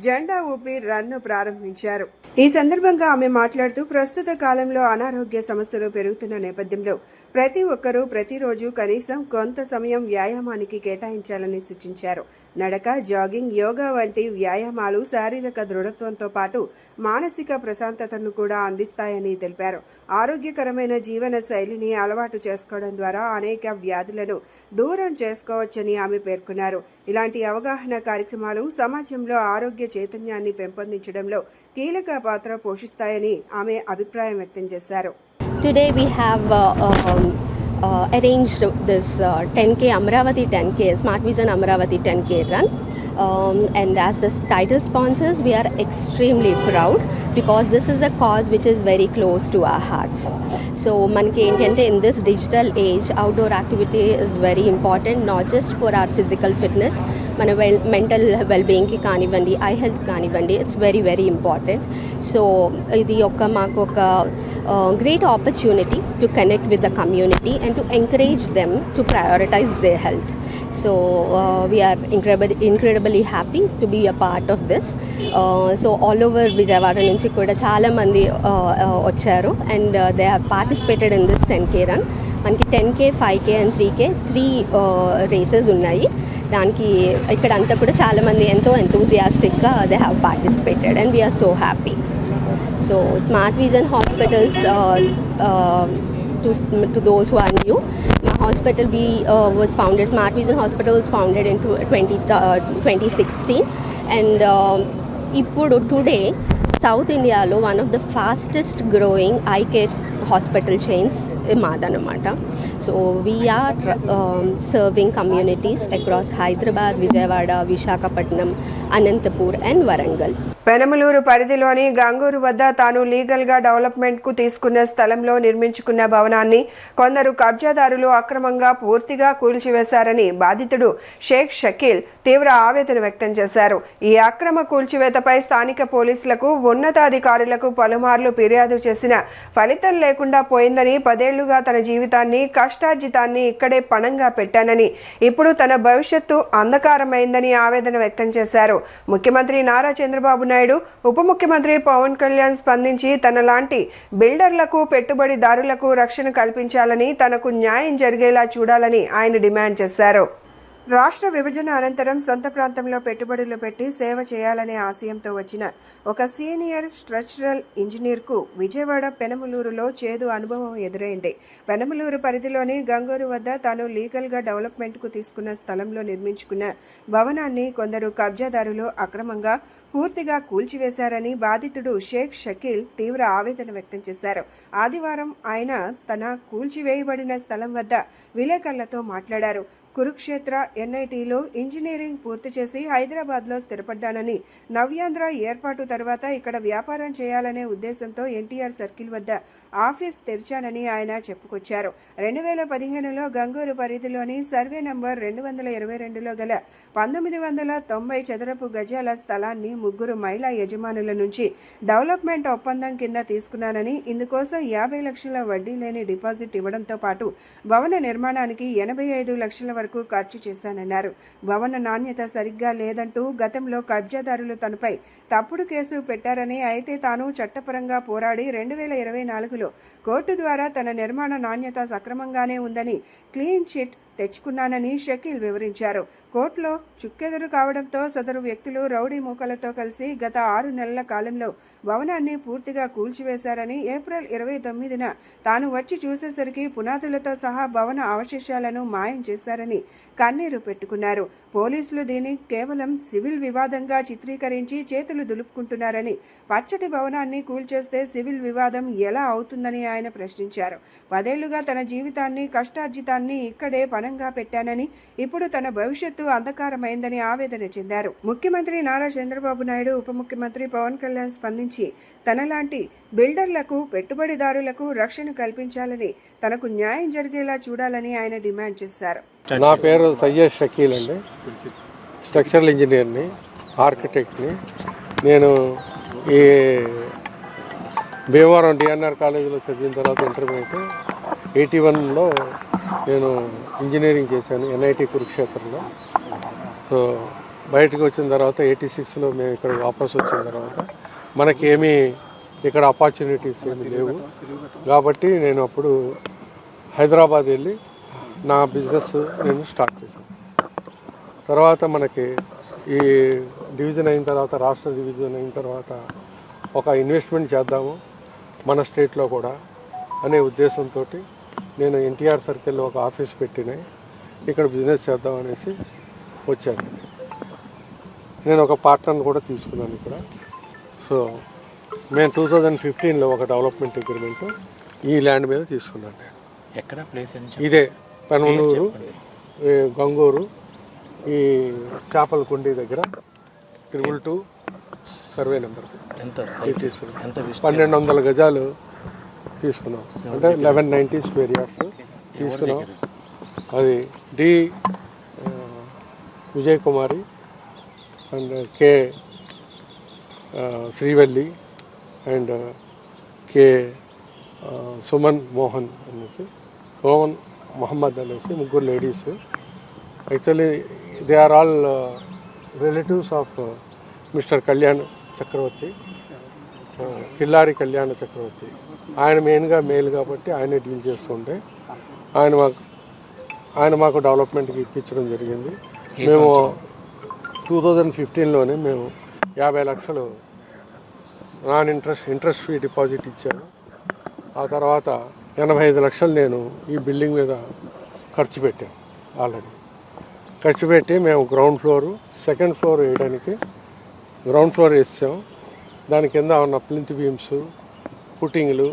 జెండా ఊపి రన్ను ప్రారంభించారు. ఈ సందర్భంగా ఆమె మాట్లాడుతూ ప్రస్తుత కాలంలో అనారోగ్య సమస్యలు పెరుగుతున్న నేపథ్యంలో ప్రతి ఒక్కరూ ప్రతిరోజు కనీసం కొంత సమయం వ్యాయామానికి కేటాయించాలని సూచించారు. నడక, జాగింగ్, యోగా వంటి వ్యాయామాలు శారీరక దృఢత్వంతో పాటు మానసిక ప్రశాంతతను కూడా అందిస్తాయని తెలిపారు. ఆరోగ్యకరమైన జీవన శైలిని అలవాటు చేసుకోవడం ద్వారా అనేక వ్యాధులను దూరం చేసుకోవచ్చని ఆమె పేర్కొన్నారు. ఇలాంటి అవగాహన కార్యక్రమాలు సమాజంలో ఆరోగ్య చైతన్యాన్ని పెంపొందించడంలో కీలక పాత్ర పోషిస్తాయని ఆమె అభిప్రాయం వ్యక్తం చేశారు. Today we have arranged this 10K Amravati 10K Smart Vision Amravati 10K run. And as the title sponsors, we are extremely proud because this is a cause which is very close to our hearts. So manki entante in this digital age, outdoor activity is very important, not just for our physical fitness, mana mental well-being ki kanivandi, eye health kanivandi, it's very very important. So idi oka maaku oka great opportunity to connect with the community and to encourage them to prioritize their health. So we are incredibly happy to be a part of this. So all over Vijayawada nunchi kuda chaala mandi vacharu and they have participated in this 10K run. Manki 10K, 5K and 3K 3 races unnayi. దానికి ఇక్కడ అంతా కూడా చాలా మంది ఎంతో ఎంతూజియాస్టిక్గా they have participated and we are so happy. So smart vision hospitals to those who are new, my hospital was founded, Smart Vision Hospital was founded in 2016 and ippudu today South India lo one of the fastest growing eye care hospital chains madanamata. So we are serving communities across Hyderabad, Vijayawada, Visakhapatnam, Anantapur and Warangal. Penamaluru పరిధిలోని గంగూరు వద్ద తాను లీగల్గా డెవలప్మెంట్కు తీసుకున్న స్థలంలో నిర్మించుకున్న భవనాన్ని కొందరు కబ్జాదారులు అక్రమంగా పూర్తిగా కూల్చివేశారని బాధితుడు షేక్ షకీల్ తీవ్ర ఆవేదన వ్యక్తం చేశారు. ఈ అక్రమ కూల్చివేతపై స్థానిక పోలీసులకు, ఉన్నతాధికారులకు పలుమార్లు ఫిర్యాదు చేసిన ఫలితం లేకుండా పోయిందని, 10 ఏళ్లుగా తన జీవితాన్ని, కష్టార్జితాన్ని ఇక్కడే పణంగా పెట్టానని, ఇప్పుడు తన భవిష్యత్తు అంధకారమైందని ఆవేదన వ్యక్తం చేశారు. ముఖ్యమంత్రి నారా చంద్రబాబు నాయుడు, ఉప ముఖ్యమంత్రి పవన్ కళ్యాణ్ స్పందించి తనలాంటి బిల్డర్లకు, పెట్టుబడిదారులకు రక్షణ కల్పించాలని, తనకు న్యాయం జరిగేలా చూడాలని ఆయన డిమాండ్ చేశారు. రాష్ట్ర విభజన అనంతరం సొంత ప్రాంతంలో పెట్టుబడులు పెట్టి సేవ చేయాలనే ఆశయంతో వచ్చిన ఒక సీనియర్ స్ట్రక్చరల్ ఇంజనీర్కు విజయవాడ పెనమలూరులో చేదు అనుభవం ఎదురైంది. పెనమలూరు పరిధిలోని గంగూరు వద్ద తాను లీగల్గా డెవలప్మెంట్కు తీసుకున్న స్థలంలో నిర్మించుకున్న భవనాన్ని కొందరు కబ్జాదారులు అక్రమంగా పూర్తిగా కూల్చివేశారని బాధితుడు షేక్ షకీల్ తీవ్ర ఆవేదన వ్యక్తం చేశారు. ఆదివారం ఆయన తన కూల్చివేయబడిన స్థలం వద్ద విలేకరులతో మాట్లాడారు. కురుక్షేత్ర ఎన్ఐటీలో ఇంజనీరింగ్ పూర్తి చేసి హైదరాబాద్లో స్థిరపడ్డానని, నవ్యాంధ్ర ఏర్పాటు తర్వాత ఇక్కడ వ్యాపారం చేయాలనే ఉద్దేశంతో ఎన్టీఆర్ సర్కిల్ వద్ద ఆఫీస్ తెరిచానని ఆయన చెప్పుకొచ్చారు. 2015లో గంగూరు పరిధిలోని సర్వే నంబర్ 222లో గల 1990 చదరపు గజాల స్థలాన్ని 3 మహిళా యజమానుల నుంచి డెవలప్మెంట్ ఒప్పందం కింద తీసుకున్నానని, ఇందుకోసం 50 లక్షల వడ్డీ లేని డిపాజిట్ ఇవ్వడంతో పాటు భవన నిర్మాణానికి 85 లక్షల వరకు ఖర్చు చేశానన్నారు. భవన నాణ్యత సరిగ్గా లేదంటూ గతంలో కబ్జాదారులు తనపై తప్పుడు కేసు పెట్టారని, అయితే తాను చట్టపరంగా పోరాడి 2024లో కోర్టు ద్వారా తన నిర్మాణ నాణ్యత సక్రమంగానే ఉందని క్లీన్ చిట్ తెచ్చుకున్నానని షకీల్ వివరించారు. కోర్టులో చుక్కెదురు కావడంతో సదరు వ్యక్తులు రౌడీ మూకలతో కలిసి గత 6 నెలల కాలంలో భవనాన్ని పూర్తిగా కూల్చివేశారని, ఏప్రిల్ 29న తాను వచ్చి చూసేసరికి పునాదులతో సహా భవన అవశేషాలను మాయం చేశారని కన్నీరు పెట్టుకున్నారు. పోలీసులు దీన్ని కేవలం సివిల్ వివాదంగా చిత్రీకరించి చేతులు దులుపుకుంటున్నారని, పచ్చటి భవనాన్ని కూల్చేస్తే సివిల్ వివాదం ఎలా అవుతుందని ఆయన ప్రశ్నించారు. 10 ఏళ్లుగా తన జీవితాన్ని కష్టార్జితాన్ని ఇక్కడే పనంగా పెట్టానని, ఇప్పుడు తన భవిష్యత్తు అంధకారమైందని ఆవేదన చెందారు. ముఖ్యమంత్రి నారా చంద్రబాబు నాయుడు, ఉప ముఖ్యమంత్రి పవన్ కళ్యాణ్ స్పందించి తనలాంటి బిల్డర్లకు, పెట్టుబడిదారులకు రక్షణ కల్పించాలని, తనకు న్యాయం జరిగేలా చూడాలని ఆయన డిమాండ్ చేశారు. నా పేరు సయ్యద్ షకీల్ అండి. స్ట్రక్చరల్ ఇంజనీర్ని, ఆర్కిటెక్ట్ని. నేను ఈ భీమవరం డిఎన్ఆర్ కాలేజీలో చదివిన తర్వాత ఇంటర్మీడియట్ 81లో నేను ఇంజనీరింగ్ చేశాను ఎన్ఐటి కురుక్షేత్రంలో. సో బయటకు వచ్చిన తర్వాత 86లో మేము ఇక్కడ వాపస్ వచ్చిన తర్వాత మనకేమీ ఇక్కడ ఆపర్చునిటీస్ ఏమీ లేవు కాబట్టి నేను అప్పుడు హైదరాబాద్ వెళ్ళి నా బిజినెస్ నేను స్టార్ట్ చేశాను. తర్వాత మనకి ఈ డివిజన్ అయిన తర్వాత, రాష్ట్ర డివిజన్ అయిన తర్వాత ఒక ఇన్వెస్ట్మెంట్ చేద్దాము మన స్టేట్లో కూడా అనే ఉద్దేశంతో నేను ఎన్టీఆర్ సర్కిల్లో ఒక ఆఫీస్ పెట్టినాయి, ఇక్కడ బిజినెస్ చేద్దాం అనేసి వచ్చాను. నేను ఒక పార్ట్నర్ని కూడా తీసుకున్నాను ఇక్కడ. సో మేము 2015లో ఒక డెవలప్మెంట్ అగ్రిమెంట్ ఈ ల్యాండ్ మీద తీసుకున్నాను. నేను ఎక్కడ ప్లేస్ ఇదే పెనమలూరు, గంగూరు, ఈ చేపల కుండీ దగ్గర 222 సర్వే నెంబర్. ఎంత 1200 గజాలు తీసుకున్నాం, అంటే 1190 స్క్వేర్ యార్డ్స్ తీసుకున్నాం. అది D Vijay Kumari and K Srivalli and K Suman Mohan అనేసి, సోమన్ మొహమ్మద్ అనేసి 3 ladies. Actually they are all relatives of mister Kalyan Chakravarthi, Killari Kalyana Chakravarthi. ఆయన మెయిన్గా మేల్ కాబట్టి ఆయనే డీల్ చేస్తుంటే ఆయన మాకు డెవలప్మెంట్కి ఇప్పించడం జరిగింది. మేము 2015లోనే మేము 50 లక్షలు ఇంట్రెస్ట్ ఫ్రీ డిపాజిట్ ఇచ్చాను. ఆ తర్వాత 85 లక్షలు నేను ఈ బిల్డింగ్ మీద ఖర్చు పెట్టాను. ఆల్రెడీ ఖర్చు పెట్టి మేము గ్రౌండ్ ఫ్లోరు, సెకండ్ ఫ్లోర్ వేయడానికి గ్రౌండ్ ఫ్లోర్ వేసాం. దాని కింద ఉన్న ప్లింత్ బీమ్స్, ఫుటింగ్లు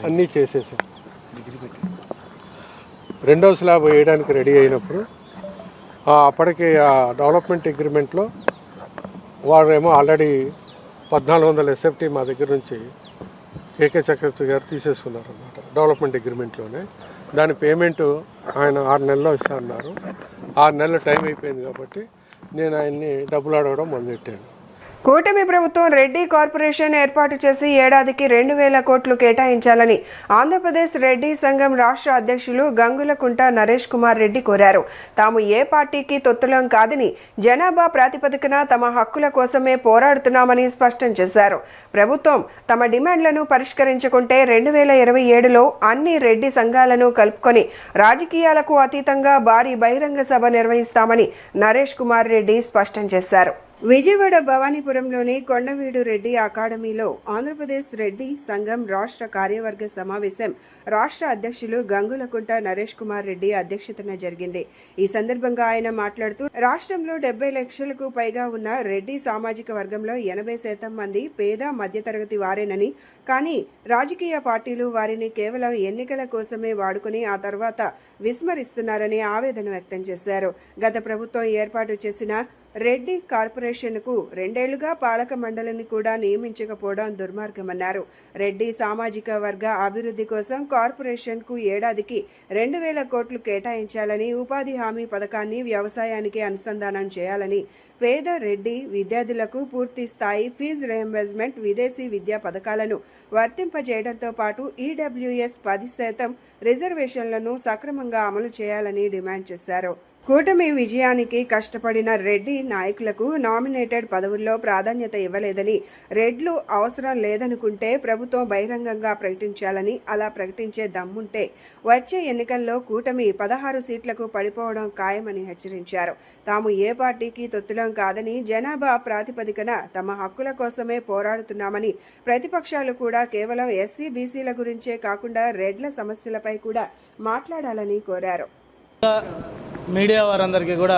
అన్నీ చేసేసాం. రెండో స్లాబ్ వేయడానికి రెడీ అయినప్పుడు అప్పటికి ఆ డెవలప్మెంట్ అగ్రిమెంట్లో వారేమో ఆల్రెడీ 1400 ఎస్ఎఫ్టీ మా దగ్గర నుంచి కేకే చక్రవర్తి గారు తీసేసుకున్నారు అన్నమాట డెవలప్మెంట్ అగ్రిమెంట్లోనే. దాని పేమెంట్ ఆయన 6 నెలల్లో ఇస్తా అన్నారు. 6 నెలల టైం అయిపోయింది కాబట్టి నేను ఆయన్ని డబ్బులు అడగడం మొదలెట్టాను. కూటమి ప్రభుత్వం రెడ్డి కార్పొరేషన్ ఏర్పాటు చేసి ఏడాదికి 2000 కోట్లు కేటాయించాలని ఆంధ్రప్రదేశ్ రెడ్డి సంఘం రాష్ట్ర అధ్యక్షులు గంగులకుంట నరేష్ కుమార్ రెడ్డి కోరారు. తాము ఏ పార్టీకి తొత్తులం కాదని, జనాభా ప్రాతిపదికన తమ హక్కుల కోసమే పోరాడుతున్నామని స్పష్టం చేశారు. ప్రభుత్వం తమ డిమాండ్లను పరిష్కరించుకుంటే 2027లో అన్ని రెడ్డి సంఘాలను కలుపుకొని రాజకీయాలకు అతీతంగా భారీ బహిరంగ సభ నిర్వహిస్తామని నరేష్ కుమార్ రెడ్డి స్పష్టం చేశారు. విజయవాడ భవానీపురంలోని కొండవీడు రెడ్డి అకాడమీలో ఆంధ్రప్రదేశ్ రెడ్డి సంఘం రాష్ట్ర కార్యవర్గ సమావేశం రాష్ట్ర అధ్యక్షులు గంగులకుంట నరేష్ కుమార్ రెడ్డి అధ్యక్షతన జరిగింది. ఈ సందర్భంగా ఆయన మాట్లాడుతూ రాష్ట్రంలో 70 లక్షలకు పైగా ఉన్న రెడ్డి సామాజిక వర్గంలో 80% మంది పేద మధ్యతరగతి వారేనని, కానీ రాజకీయ పార్టీలు వారిని కేవలం ఎన్నికల కోసమే వాడుకుని ఆ తర్వాత విస్మరిస్తున్నారని ఆవేదన వ్యక్తం చేశారు. గత ప్రభుత్వం ఏర్పాటు చేసిన రెడ్డి కార్పొరేషన్కు 2 ఏళ్లుగా పాలక మండలిని కూడా నియమించకపోవడం దుర్మార్గమన్నారు. రెడ్డి సామాజిక వర్గ అభివృద్ధి కోసం కార్పొరేషన్కు ఏడాదికి 2,000 కోట్లు కేటాయించాలని, ఉపాధి హామీ పథకాన్ని వ్యవసాయానికి అనుసంధానం చేయాలని, పేద రెడ్డి విద్యార్థులకు పూర్తి స్థాయి ఫీజు రియంబర్స్మెంట్, విదేశీ విద్యా పథకాలను వర్తింపజేయడంతో పాటు ఈడబ్ల్యూఎస్ 10% రిజర్వేషన్లను సక్రమంగా అమలు చేయాలని డిమాండ్ చేశారు. కూటమి విజయానికి కష్టపడిన రెడ్డి నాయకులకు నామినేటెడ్ పదవుల్లో ప్రాధాన్యత ఇవ్వలేదని, రెడ్లు అవసరం లేదనుకుంటే ప్రభుత్వం బహిరంగంగా ప్రకటించాలని, అలా ప్రకటించే దమ్ముంటే వచ్చే ఎన్నికల్లో కూటమి 16 సీట్లకు పడిపోవడం ఖాయమని హెచ్చరించారు. తాము ఏ పార్టీకి తొత్తులం కాదని, జనాభా ప్రాతిపదికన తమ హక్కుల కోసమే పోరాడుతున్నామని, ప్రతిపక్షాలు కూడా కేవలం ఎస్సీ బీసీల గురించే కాకుండా రెడ్ల సమస్యలపై కూడా మాట్లాడాలని కోరారు. మీడియా వారందరికీ కూడా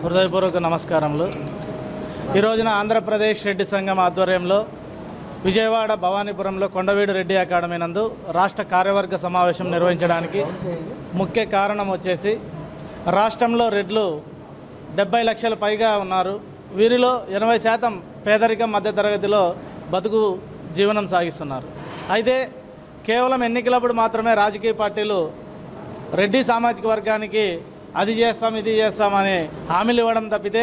హృదయపూర్వక నమస్కారములు. ఈ రోజున ఆంధ్రప్రదేశ్ రెడ్డి సంఘం ఆధ్వర్యంలో విజయవాడ భవానీపురంలో కొండవీడు రెడ్డి అకాడమీ నందు రాష్ట్ర కార్యవర్గ సమావేశం నిర్వహించడానికి ముఖ్య కారణం వచ్చేసి, రాష్ట్రంలో రెడ్లు 70 లక్షల పైగా ఉన్నారు. వీరిలో 80% పేదరికం మధ్యతరగతిలో బతుకు జీవనం సాగిస్తున్నారు. అయితే కేవలం ఎన్నికలప్పుడు మాత్రమే రాజకీయ పార్టీలు రెడ్డి సామాజిక వర్గానికి అది చేస్తాం ఇది చేస్తామని హామీలు ఇవ్వడం తప్పితే,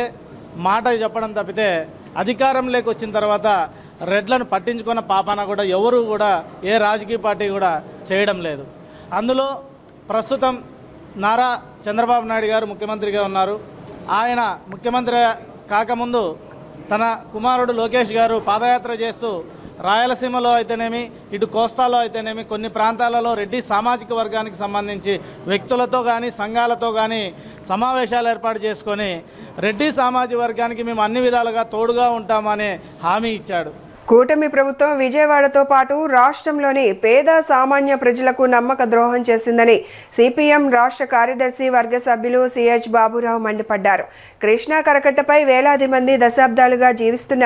మాట చెప్పడం తప్పితే, అధికారంలోకి వచ్చిన తర్వాత రెడ్లను పట్టించుకున్న పాపాన కూడా ఎవరు కూడా ఏ రాజకీయ పార్టీ కూడా చేయడం లేదు. అందులో ప్రస్తుతం నారా చంద్రబాబు నాయుడు గారు ముఖ్యమంత్రిగా ఉన్నారు. ఆయన ముఖ్యమంత్రి కాకముందు తన కుమారుడు లోకేష్ గారు పాదయాత్ర చేస్తూ రాయలసీమలో అయితేనేమి, ఇటు కోస్తాలో అయితేనేమి కొన్ని ప్రాంతాలలో రెడ్డి సామాజిక వర్గానికి సంబంధించి వ్యక్తులతో కానీ సంఘాలతో కానీ సమావేశాలు ఏర్పాటు చేసుకొని రెడ్డి సామాజిక వర్గానికి మేము అన్ని విధాలుగా తోడుగా ఉంటామని హామీ ఇచ్చాడు. కూటమి ప్రభుత్వం విజయవాడతో పాటు రాష్ట్రంలోని పేద సామాన్య ప్రజలకు నమ్మక ద్రోహం చేసిందని సిపిఎం రాష్ట్ర కార్యదర్శి వర్గ సభ్యులు సిహెచ్ బాబురావు మండిపడ్డారు. కృష్ణా కరకట్టపై వేలాది మంది దశాబ్దాలుగా జీవిస్తున్న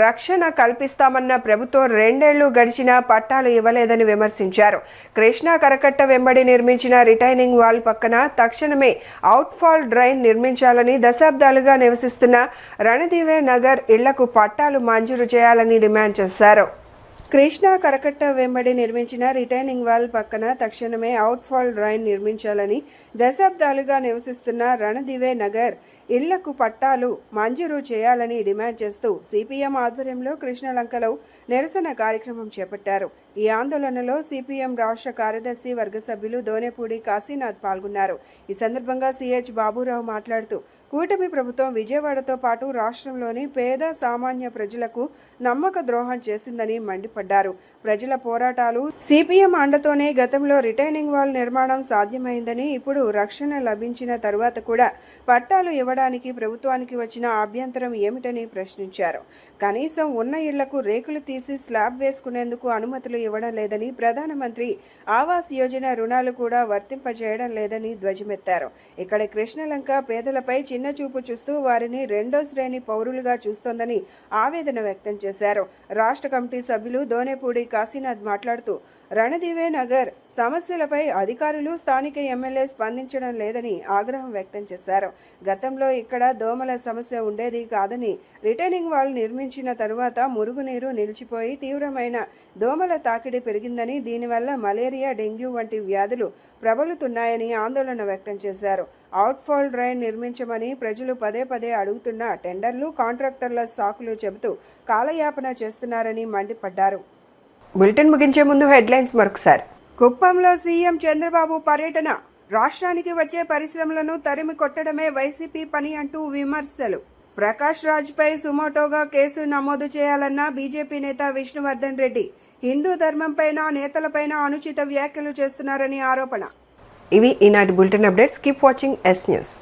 రక్షణ కల్పిస్తామన్న ప్రభుత్వం 2 ఏళ్లు గడిచినా పట్టాలు ఇవ్వలేదని విమర్శించారు. కృష్ణా కరకట్ట వెంబడి నిర్మించిన రిటైనింగ్ వాల్ పక్కన తక్షణమే అవుట్ఫాల్ డ్రైన్ నిర్మించాలని, దశాబ్దాలుగా నివసిస్తున్న రణదివే నగర్ ఇళ్లకు పట్టాలు మంజూరు చేయాలని డిమాండ్ చేశారు. కృష్ణా కరకట్ట వెంబడి నిర్మించిన రిటైనింగ్ వాల్ పక్కన తక్షణమే అవుట్ఫాల్ డ్రైన్ నిర్మించాలని, దశాబ్దాలుగా నివసిస్తున్న రణదివే నగర్ ఇళ్లకు పట్టాలు మంజూరు చేయాలని డిమాండ్ చేస్తూ సిపిఎం ఆధ్వర్యంలో కృష్ణలంకలో నిరసన కార్యక్రమం చేపట్టారు. ఈ ఆందోళనలో సిపిఎం రాష్ట్ర కార్యదర్శి వర్గ సభ్యులు దోనేపూడి కాశీనాథ్ పాల్గొన్నారు. ఈ సందర్భంగా సిహెచ్ బాబురావు మాట్లాడుతూ, కూటమి ప్రభుత్వం విజయవాడతో పాటు రాష్ట్రంలోని పేద సామాన్య ప్రజలకు నమ్మక ద్రోహం చేసిందని మండిపడ్డారు. ప్రజల పోరాటాలు సిపిఎం అండతోనే గతంలో రిటైనింగ్ వాల్ నిర్మాణం సాధ్యమైందని, ఇప్పుడు రక్షణ లభించిన తరువాత కూడా పట్టాలు ఇవ్వడానికి ప్రభుత్వానికి వచ్చిన అభ్యంతరం ఏమిటని ప్రశ్నించారు. కనీసం ఉన్న ఇళ్లకు రేకులు తీసి స్లాబ్ వేసుకునేందుకు అనుమతులు ఇవ్వడం లేదని, ప్రధానమంత్రి ఆవాస్ యోజన రుణాలు కూడా వర్తింపజేయడం లేదని ధ్వజమెత్తారు. ఇక్కడ కృష్ణలంక పేదలపై చిన్న చూపు చూస్తూ వారిని 2వ శ్రేణి పౌరులుగా చూస్తోందని ఆవేదన వ్యక్తం చేశారు. రాష్ట్ర కమిటీ సభ్యులు దోనేపూడి కాశీనాథ్ మాట్లాడుతూ, రణదివే నగర్ సమస్యలపై అధికారులు, స్థానిక ఎమ్మెల్యే స్పందించడం లేదని ఆగ్రహం వ్యక్తం చేశారు. గతంలో ఇక్కడ దోమల సమస్య ఉండేది కాదని, రిటైనింగ్ వాల్ నిర్మించిన తరువాత మురుగునీరు నిలిచిపోయి తీవ్రమైన దోమల తాకిడి పెరిగిందని, దీనివల్ల మలేరియా, డెంగ్యూ వంటి వ్యాధులు ప్రబలుతున్నాయని ఆందోళన వ్యక్తం చేశారు. అవుట్ఫాల్ డ్రైన్ నిర్మించమని ప్రజలు పదే పదే అడుగుతున్న టెండర్లు, కాంట్రాక్టర్ల సాకులు చెబుతూ కాలయాపన చేస్తున్నారని మండిపడ్డారు. బులెటిన్ ముగించే ముందు హెడ్లైన్స్ మరొకసారి. కుప్పంలో సీఎం చంద్రబాబు పర్యటన, రాష్ట్రానికి వచ్చే పరిశ్రమలను తరిమి కొట్టడమే వైసీపీ పని అంటూ విమర్శలు. ప్రకాష్ రాజ్పై సుమోటోగా కేసు నమోదు చేయాలన్న బీజేపీ నేత విష్ణువర్ధన్ రెడ్డి, హిందూ ధర్మంపైన, నేతలపైన అనుచిత వ్యాఖ్యలు చేస్తున్నారని ఆరోపణ. ఇవి ఈనాటి bulletin updates. Keep watching yes news.